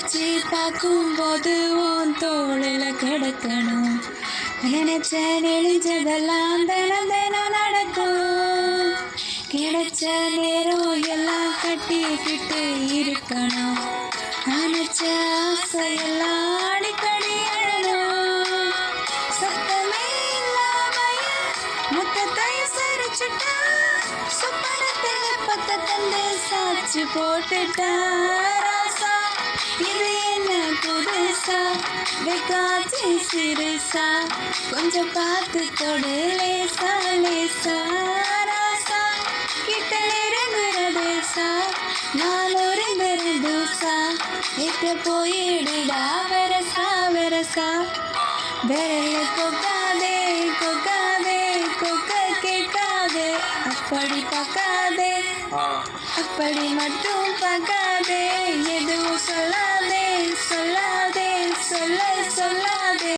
வச்சு பார்க்கும்போது உன் தோளில் கிடக்கணும். நினைச்ச நெளிஞ்சதெல்லாம் தினம் தினம் நடக்கும். கிடைச்ச நேரம் எல்லாம் கட்டிக்கிட்டு இருக்கணும். நினைச்ச ஆசையெல்லாம் அடிக்கடி எழணும். சத்தமே இல்லாமைய மொத்தத்தையும் சரிச்சுட்டா. சுப்பனத்தில் பத்த தந்து சாட்சி போட்டுட்டா. ராசா இது என்ன புதுசா வெக்காச்சி சிறுசா கொஞ்சம் பார்த்து தொடு லேசா லேசா. ராசா கிட்ட நெருங்குறதேசா நான் ஒருங்கருதுசா. எட்ட போயிடுடா வெரசா வெரசா. விரல கொக்காதே கொக்காதே கொக்க கேட்காதே. அப்படி பார்க்காதே அப்படி மட்டும் பார்க்காதே. எதுவும்